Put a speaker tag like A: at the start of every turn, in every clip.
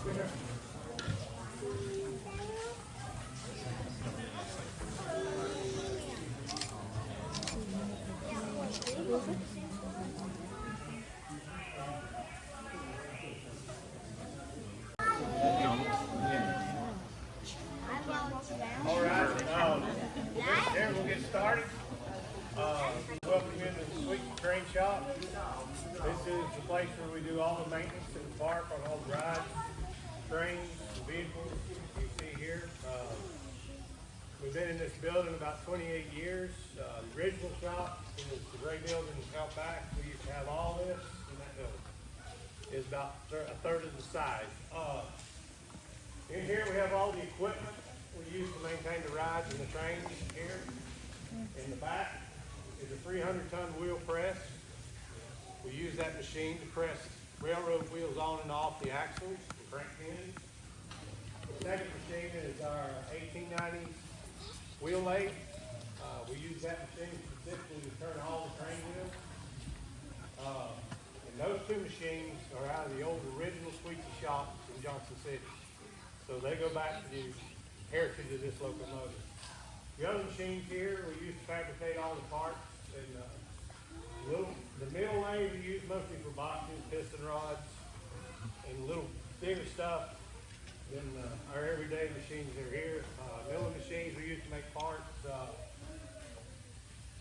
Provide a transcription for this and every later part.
A: All right, there we'll get started. Welcome you into the Tweetsie Train Shop. This is the place where we do all the maintenance in the park on all the rides, trains, vehicles you see here. We've been in this building about 28 years. The original shop is the gray building out back. We used to have all this in that building. It's about a third of the size. In here we have all the equipment we use to maintain the rides and the trains here. In the back is a 300-ton wheel press. We use that machine to press railroad wheels on and off the axles and crank pins. The second machine is our 1890 wheel lathe. We use that machine specifically to turn all the train wheels. And those two machines are out of the old original Tweetsie shop in Johnson City. So they go back to the heritage of this locomotive. The other machines here we use to fabricate all the parts. And the middle lathe we use mostly for boxes, piston rods, and little bigger stuff than our everyday machines that are here. Milling machines we use to make parts.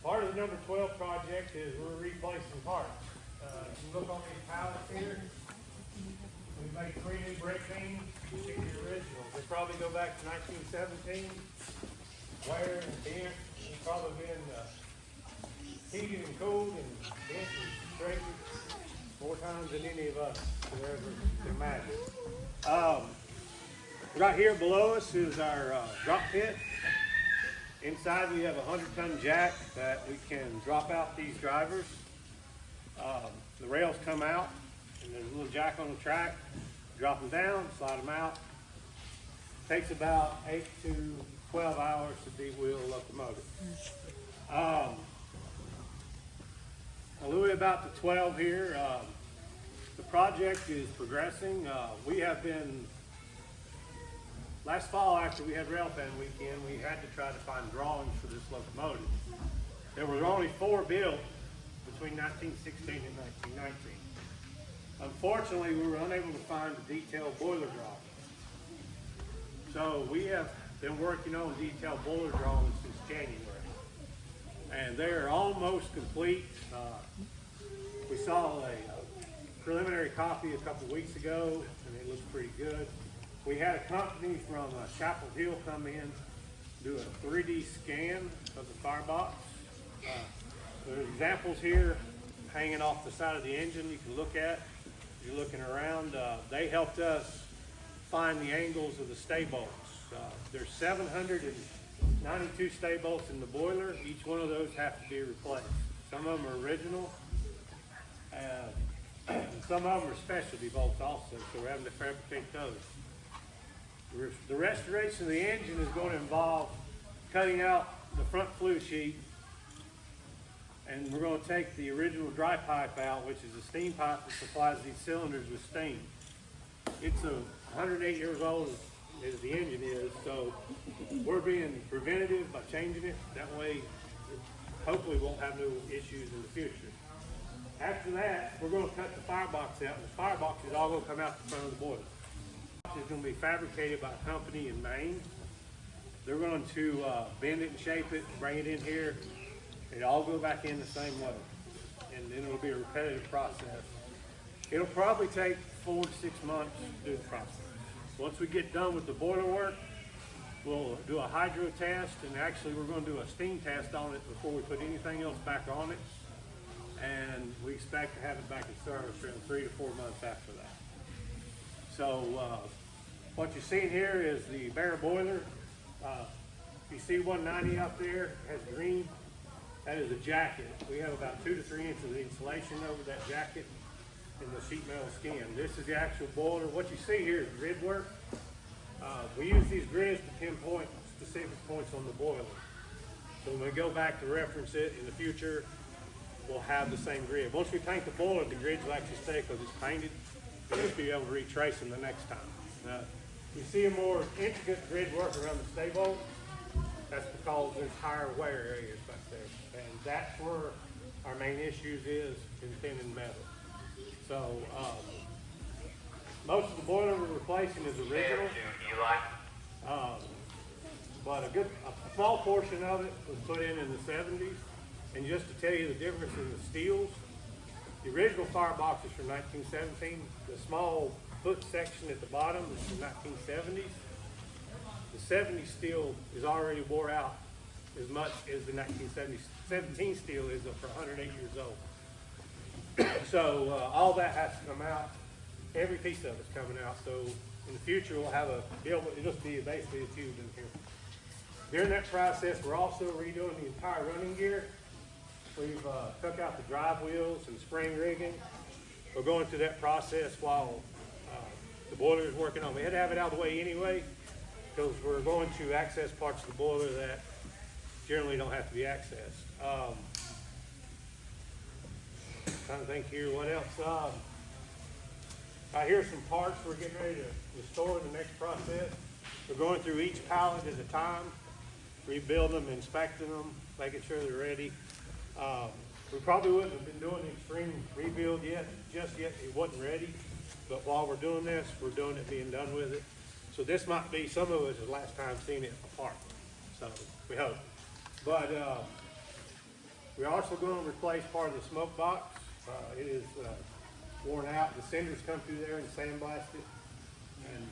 A: Part of the number 12 project is we're replacing parts. If you look on these pallets here, we made 3 new brake beams. You see the originals. They probably go back to 1917. Wear and bent. They've probably been heated and cooled and bent and straightened more times than any of us could ever imagine. Right here below us is our drop pit. Inside we have a 100-ton jack that we can drop out these drivers. The rails come out and there's a little jack on the track. Drop them down, slide them out. Takes about 8 to 12 hours to de-wheel a locomotive. A little bit about the 12 here. The project is progressing. We have been, last fall after we had Railpan weekend, we had to try to find drawings for this locomotive. There were only 4 built between 1916 and 1919. Unfortunately, we were unable to find the detailed boiler drawings. So we have been working on detailed boiler drawings since January. And they're almost complete. We saw a preliminary copy a couple weeks ago, and it looks pretty good. We had a company from Chapel Hill come in, do a 3D scan of the firebox. There's examples here hanging off the side of the engine you can look at. You're looking around. They helped us find the angles of the stay bolts. There's 792 stay bolts in the boiler. Each one of those have to be replaced. Some of them are original, and some of them are specialty bolts also, so we're having to fabricate those. The restoration of the engine is going to involve cutting out the front flue sheet, and we're going to take the original dry pipe out, which is a steam pipe that supplies these cylinders with steam. It's 108 years old as the engine is, so we're being preventative by changing it. That way, hopefully won't have no issues in the future. After that, we're going to cut the firebox out, and the firebox is all going to come out the front of the boiler. It's going to be fabricated by a company in Maine. They're going to bend it and shape it, bring it in here. It'll all go back in the same way, and then it'll be a repetitive process. It'll probably take 4 to 6 months to do the process. Once we get done with the boiler work, we'll do a hydro test, and actually we're going to do a steam test on it before we put anything else back on it. And we expect to have it back in service around 3 to 4 months after that. So what you're seeing here is the bare boiler. You see 190 up there, it has green. That is a jacket. We have about 2 to 3 inches of insulation over that jacket and the sheet metal skin. This is the actual boiler. What you see here is grid work. We use these grids to pinpoint specific points on the boiler. So when we go back to reference it in the future, we'll have the same grid. Once we paint the boiler, the grids will actually stay because it's painted. We'll just be able to retrace them the next time. You see a more intricate grid work around the stay bolt. That's because there's higher wear areas back there. And that's where our main issues is in thin and metal. So most of the boiler we're replacing is original. But a small portion of it was put in the 70s. And just to tell you the difference in the steels, the original firebox is from 1917. The small foot section at the bottom is from 1970s. The 70 steel is already wore out as much as the 1917 steel is for 108 years old. So all that has to come out. Every piece of it's coming out. So in the future we'll have it'll just be basically a tube in here. During that process, we're also redoing the entire running gear. We've took out the drive wheels and spring rigging. We're going through that process while the boiler is working on. We had to have it out of the way anyway, because we're going to access parts of the boiler that generally don't have to be accessed. Trying to think here, what else? I hear some parts we're getting ready to store in the next process. We're going through each pallet at a time, rebuilding them, inspecting them, making sure they're ready. We probably wouldn't have been doing the extreme rebuild just yet. It wasn't ready. But while we're doing this, we're doing it, being done with it. So this might be, some of us, the last time seeing it apart. So we hope. But we're also going to replace part of the smoke box. It is worn out. The cinders come through there and sandblast it and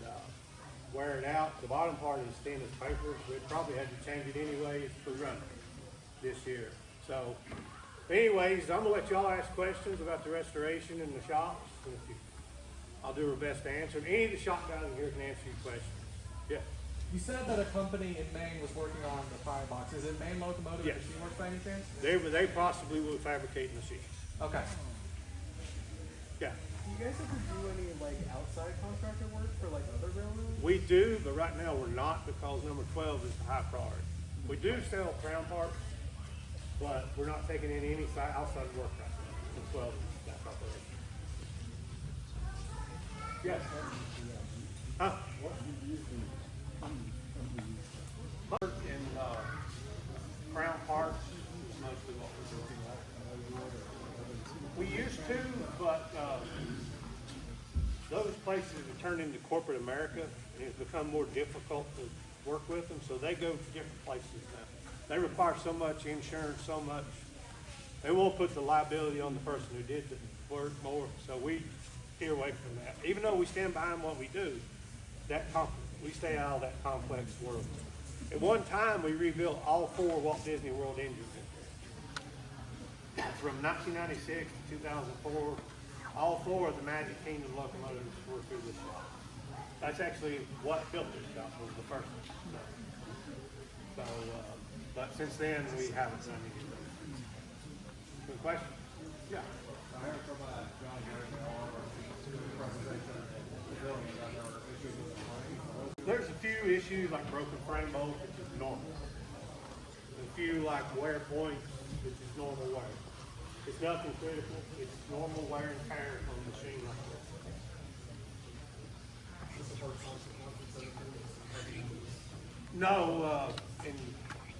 A: wear it out. The bottom part is thin as paper. We probably had to change it anyways for running this year. So anyways, I'm going to let y'all ask questions about the restoration in the shops. I'll do our best to answer. Any of the shop guys in here can answer your questions. Yeah.
B: You said that a company in Maine was working on the firebox. Is it Maine Locomotive
A: Yes.
B: Machine Works by any chance?
A: They possibly will fabricate machines.
B: Okay.
A: Yeah.
C: Do you guys ever do any like outside contractor work for like other railroads?
A: We do, but right now we're not because number 12 is the high priority. We do sell crown parts, but we're not taking in any outside work right now. The 12 is that operation. Yes. Huh?
C: What do you usually
A: In crown parts, is mostly what we're doing. We used to, but those places have turned into corporate America, and it's become more difficult to work with them, so they go to different places now. They require so much insurance, so much. They won't put the liability on the person who did the work more, so we steer away from that. Even though we stand behind what we do, we stay out of that complex world. At one time, we rebuilt all 4 Walt Disney World engines. From 1996 to 2004, all 4 of the Magic Kingdom locomotives were through this shop. That's actually what built this shop, was the first one. So, but since then, we haven't done anything. Good question? Yeah.
B: I heard from John Garrett and all of our presentation of the building that there were issues with the frame.
A: There's a few issues like broken frame bolts, which is normal. A few like wear points, which is normal wear. It's nothing critical. It's normal wear and tear on the machine like this. No,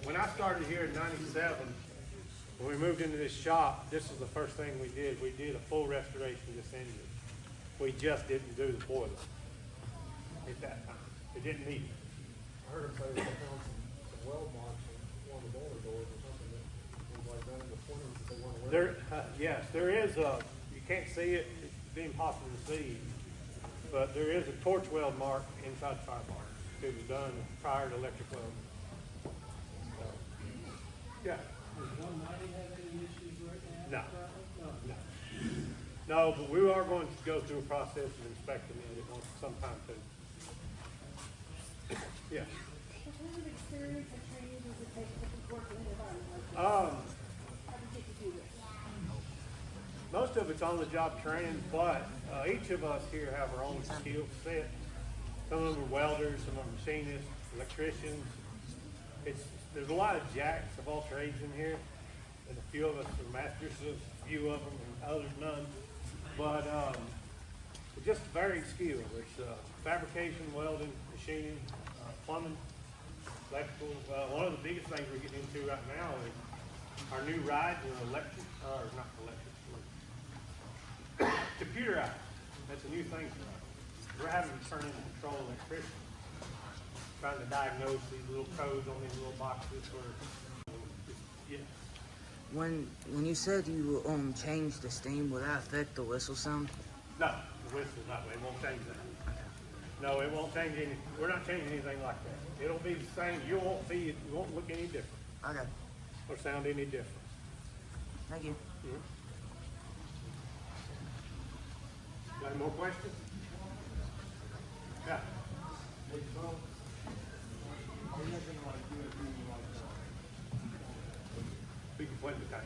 A: when I started here in '97, when we moved into this shop, this is the first thing we did. We did a full restoration of this engine. We just didn't do the boiler at that time. It didn't need it.
C: I heard him say they found some weld marks on one of the boiler doors or something that was like that in the 20s that they weren't aware of.
A: Yes, there is you can't see it, it's impossible to see, but there is a torch weld mark inside the fire bar. It was done prior to electric welding. So, yeah.
D: Does 190 have any issues right now?
A: No. No, but we are going to go through a process of inspecting it sometime soon. Yeah.
E: What kind of experience or training does it take to work in an environment like this?
A: Um,
E: How did you get to do this?
A: Most of it's on the job training, but each of us here have our own skill set. Some of them are welders, some of them are machinists, electricians. There's a lot of jacks of all trades in here, and a few of us are masters of a few of them, and others none. But Just varied skill. There's fabrication, welding, machining, plumbing, electrical. One of the biggest things we're getting into right now is our new rides are electric, or not electric, computerized. That's a new thing for us. We're having to turn into control electrician, trying to diagnose these little codes on these little boxes. Yeah.
F: When you said you changed the steam, will that affect the whistle sound?
A: No, the whistle, no, it won't change that. No, it won't change any, we're not changing anything like that. It'll be the same, you won't look any different
F: Okay.
A: or sound any different.
F: Thank you.
A: Got any more questions? Yeah. We can play the time.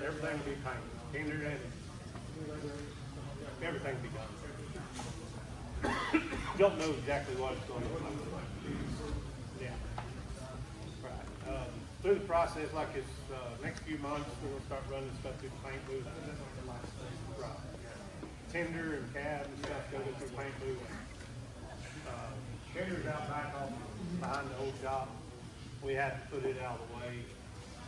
A: Everything will be painted, tendered and everything will be done. Don't know exactly what it's going to look like. Yeah. Right. Through the process, like this next few months, we're going to start running stuff through the paint booth. Right. Tender and cab and stuff go through the paint booth. Tender's out back off behind the old shop. We had to put it out of the way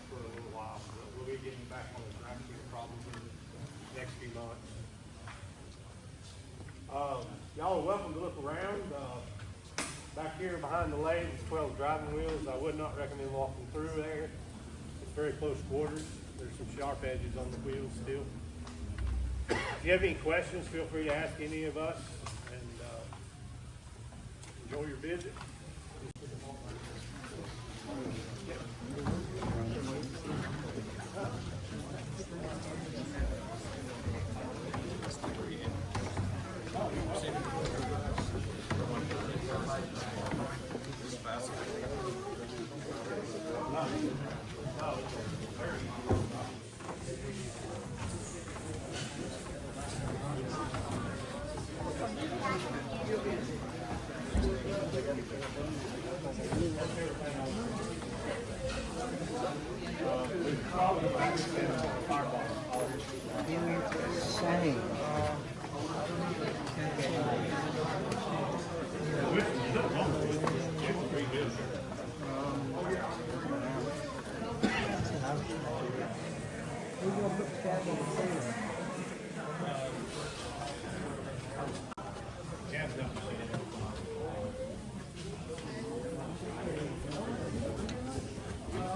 A: for a little while. But we'll be getting back on the track with problems in the next few months. Y'all are welcome to look around. Back here behind the lathe is 12 driving wheels. I would not recommend walking through there. It's very close quarters. There's some sharp edges on the wheels still. If you have any questions, feel free to ask any of us, and enjoy your visit.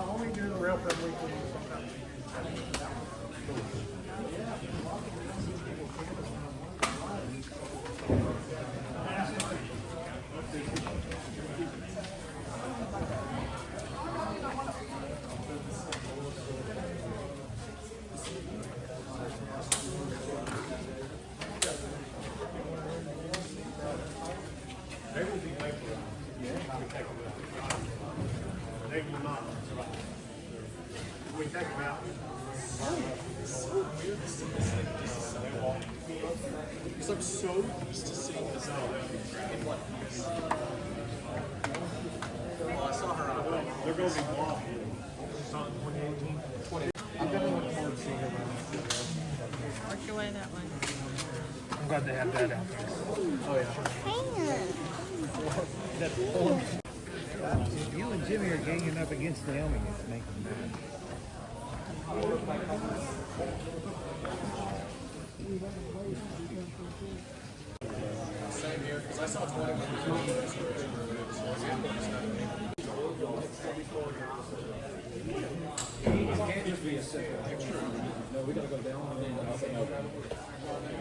C: Only do the rail ped weekly.
A: We take them out.
B: Because I'm so used to seeing this in what? Well, I saw her on.
A: They're going to be blocked.
C: I'm definitely looking forward to seeing her run.
F: Work your way that way.
C: I'm glad they have that out there. Oh yeah.
D: If you and Jimmy are ganging up against Naomi, it's making bad.
B: Same here, because I saw 20
C: It can't just be a simple picture. No, we gotta go down and then